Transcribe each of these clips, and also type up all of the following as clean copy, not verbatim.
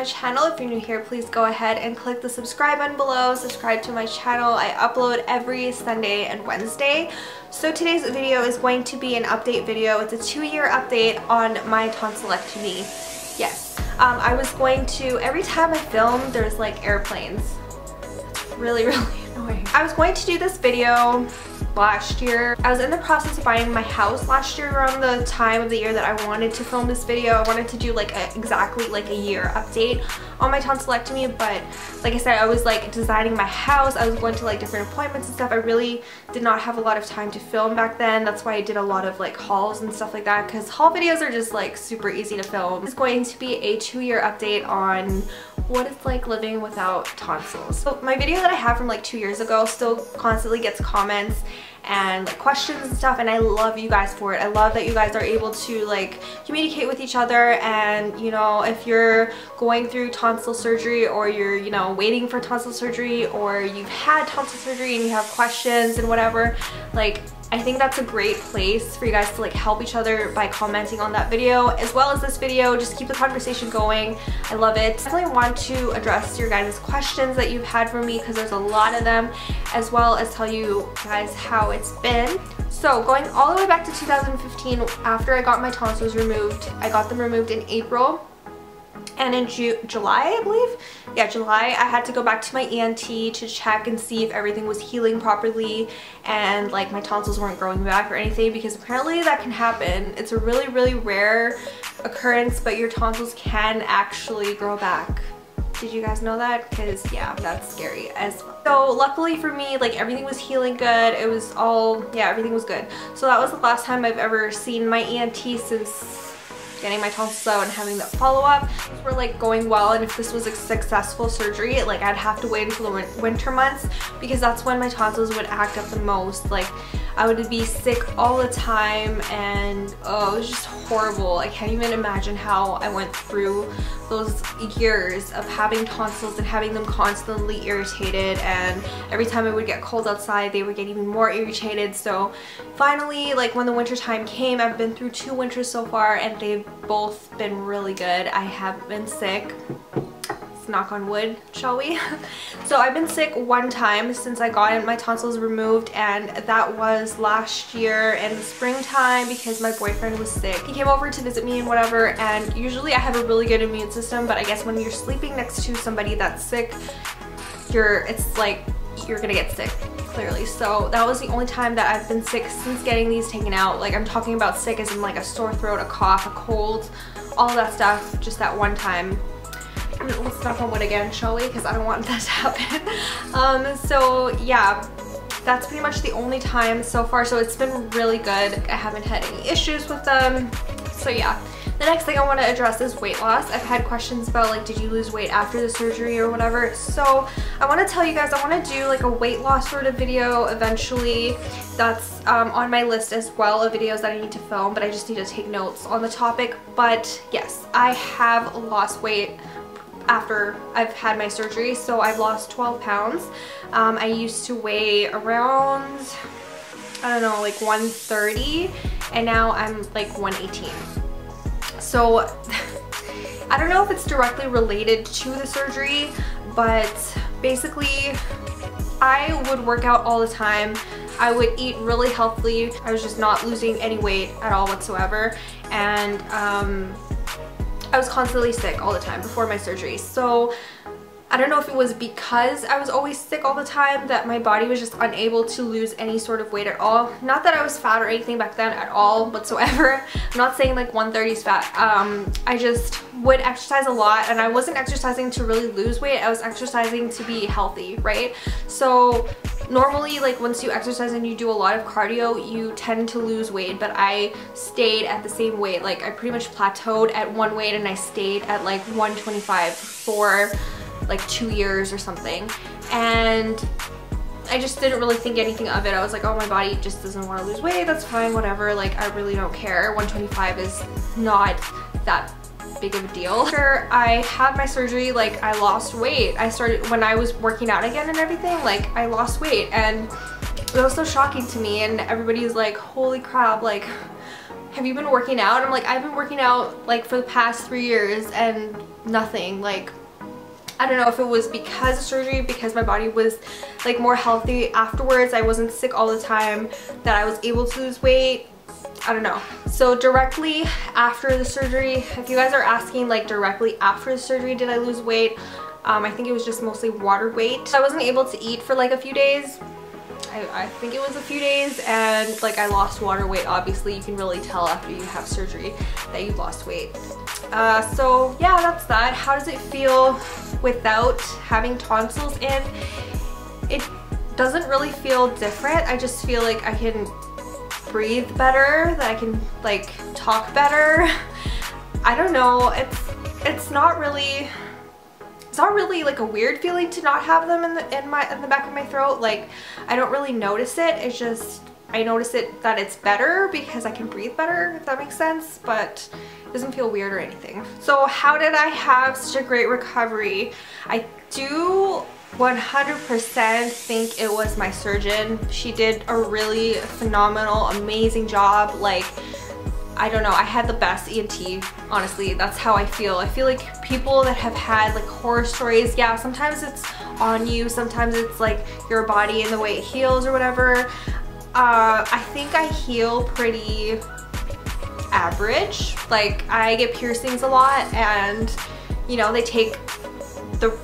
channel. If you're new here, please go ahead and click the subscribe button below. Subscribe to my channel. I upload every Sunday and Wednesday. So today's video is going to be an update video. It's a 2-year update on my tonsillectomy. Yes, I was going to, every time I film, there's like airplanes. It's really annoying. I was going to do this video last year. I was in the process of buying my house last year around the time of the year that I wanted to film this video. I wanted to do like exactly like a year update on my tonsillectomy, but like I said, I was like designing my house. I was going to like different appointments and stuff. I really did not have a lot of time to film back then. That's why I did a lot of like hauls and stuff like that, because haul videos are just like super easy to film. It's going to be a 2-year update on what it's like living without tonsils. So my video that I have from like 2 years ago still constantly gets comments and like questions and stuff, and I love you guys for it. I love that you guys are able to like communicate with each other, and you know, if you're going through tonsil surgery, or you're, you know, waiting for tonsil surgery, or you've had tonsil surgery and you have questions and whatever, like I think that's a great place for you guys to like help each other by commenting on that video as well as this video. Just keep the conversation going. I love it. I definitely want to address your guys' questions that you've had for me, because there's a lot of them, as well as tell you guys how it's been. So going all the way back to 2015, after I got my tonsils removed, I got them removed in April. And in July, I believe? Yeah, July, I had to go back to my ENT to check and see if everything was healing properly and like my tonsils weren't growing back or anything, because apparently that can happen. It's a really rare occurrence, but your tonsils can actually grow back. Did you guys know that? Because yeah, that's scary as well. So luckily for me, like everything was healing good. It was all, yeah, everything was good. So that was the last time I've ever seen my ENT since getting my tonsils out and having that follow-up. We're like going well, and if this was a successful surgery, like I'd have to wait until the winter months, because that's when my tonsils would act up the most. Like I would be sick all the time, and oh, it was just horrible. I can't even imagine how I went through those years of having tonsils and having them constantly irritated, and every time I would get cold outside they would get even more irritated. So finally, like when the winter time came, I've been through 2 winters so far and they've both been really good. I have been sick. Knock on wood, shall we? So I've been sick 1 time since I got my tonsils removed, and that was last year in the springtime because my boyfriend was sick. He came over to visit me and whatever, and usually I have a really good immune system, but I guess when you're sleeping next to somebody that's sick, it's like you're gonna get sick, clearly. So that was the only time that I've been sick since getting these taken out. Like I'm talking about sick as in like a sore throat, a cough, a cold, all of that stuff, just that 1 time. Let's knock on wood again, shall we? Because I don't want that to happen. So yeah, that's pretty much the only time so far. So it's been really good. I haven't had any issues with them. So yeah. The next thing I want to address is weight loss. I've had questions about like, did you lose weight after the surgery or whatever? So I want to tell you guys, I want to do like a weight loss sort of video eventually. That's on my list as well of videos that I need to film, but I just need to take notes on the topic. But yes, I have lost weight after I've had my surgery, so I've lost 12 pounds. I used to weigh around, I don't know, like 130, and now I'm like 118. So I don't know if it's directly related to the surgery, but basically I would work out all the time. I would eat really healthily. I was just not losing any weight at all whatsoever, and I was constantly sick all the time before my surgery. So I don't know if it was because I was always sick all the time that my body was just unable to lose any sort of weight at all. Not that I was fat or anything back then at all whatsoever. I'm not saying like 130 is fat. I just would exercise a lot, and I wasn't exercising to really lose weight. I was exercising to be healthy, right? So normally, like once you exercise and you do a lot of cardio, you tend to lose weight, but I stayed at the same weight. Like I pretty much plateaued at one weight, and I stayed at like 125 for like 2 years or something, and I just didn't really think anything of it. I was like, oh, my body just doesn't want to lose weight, that's fine, whatever, like I really don't care. 125 is not that big of a deal. After I had my surgery, like I lost weight. I started, when I was working out again and everything, like I lost weight, and it was so shocking to me, and everybody was like, holy crap, like have you been working out? I'm like, I've been working out like for the past 3 years and nothing. Like, I don't know if it was because of surgery, because my body was like more healthy afterwards, I wasn't sick all the time, that I was able to lose weight. I don't know. So directly after the surgery, if you guys are asking like directly after the surgery did I lose weight, I think it was just mostly water weight. I wasn't able to eat for like a few days. I think it was a few days, and like I lost water weight. Obviously you can really tell after you have surgery that you've lost weight. So yeah, that's that. How does it feel without having tonsils in? It doesn't really feel different. I just feel like I can breathe better, that I can like talk better. I don't know, it's not really like a weird feeling to not have them in the back of my throat. Like, I don't really notice it. It's just I notice it that it's better because I can breathe better, if that makes sense, but it doesn't feel weird or anything. So how did I have such a great recovery? I do 100% think it was my surgeon. She did a really phenomenal, amazing job. Like, I don't know, I had the best ENT, honestly. That's how I feel. I feel like people that have had like horror stories, yeah, sometimes it's on you, sometimes it's like your body and the way it heals or whatever. I think I heal pretty average. Like, I get piercings a lot, and you know, they take the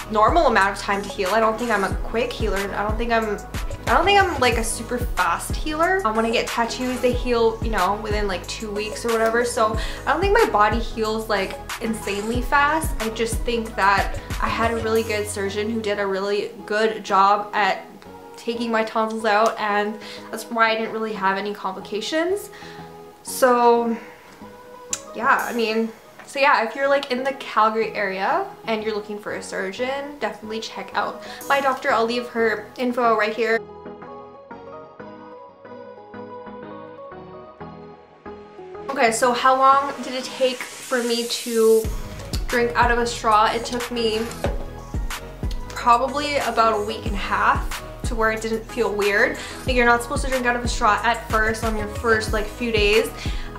normal amount of time to heal. I don't think I'm a quick healer. I don't think I'm like a super fast healer. When I get tattoos, they heal, you know, within like 2 weeks or whatever. So I don't think my body heals like insanely fast. I just think that I had a really good surgeon who did a really good job at taking my tonsils out, and that's why I didn't really have any complications. So yeah, I mean, so yeah, if you're like in the Calgary area and you're looking for a surgeon, definitely check out my doctor. I'll leave her info right here. Okay, so how long did it take for me to drink out of a straw? It took me probably about a week and a half to where it didn't feel weird. Like, you're not supposed to drink out of a straw at first on your first like few days.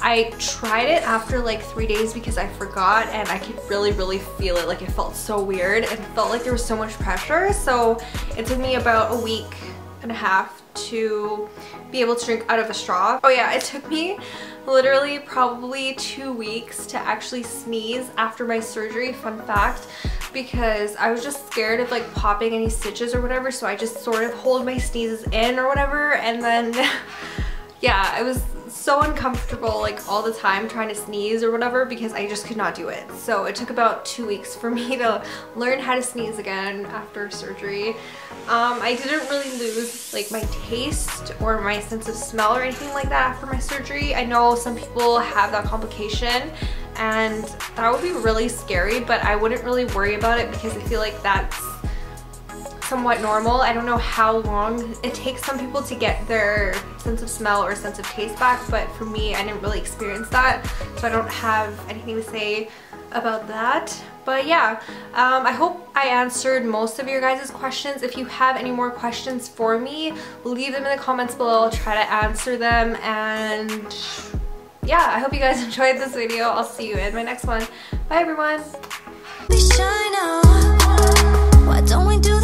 I tried it after like 3 days because I forgot, and I could really feel it. Like, it felt so weird. It felt like there was so much pressure. So it took me about a week and a half to be able to drink out of a straw. Oh yeah, it took me literally probably 2 weeks to actually sneeze after my surgery, fun fact, because I was just scared of like popping any stitches or whatever, so I just sort of hold my sneezes in or whatever, and then yeah, I was so uncomfortable like all the time trying to sneeze or whatever because I just could not do it. So it took about 2 weeks for me to learn how to sneeze again after surgery. I didn't really lose like my taste or my sense of smell or anything like that after my surgery. I know some people have that complication, and that would be really scary, but I wouldn't really worry about it because I feel like that's somewhat normal. I don't know how long it takes some people to get their sense of smell or sense of taste back, but for me, I didn't really experience that, so I don't have anything to say about that. But yeah, I hope I answered most of your guys' questions. If you have any more questions for me, leave them in the comments below. I'll try to answer them, and yeah, I hope you guys enjoyed this video. I'll see you in my next one. Bye everyone. We shine out. Why don't we do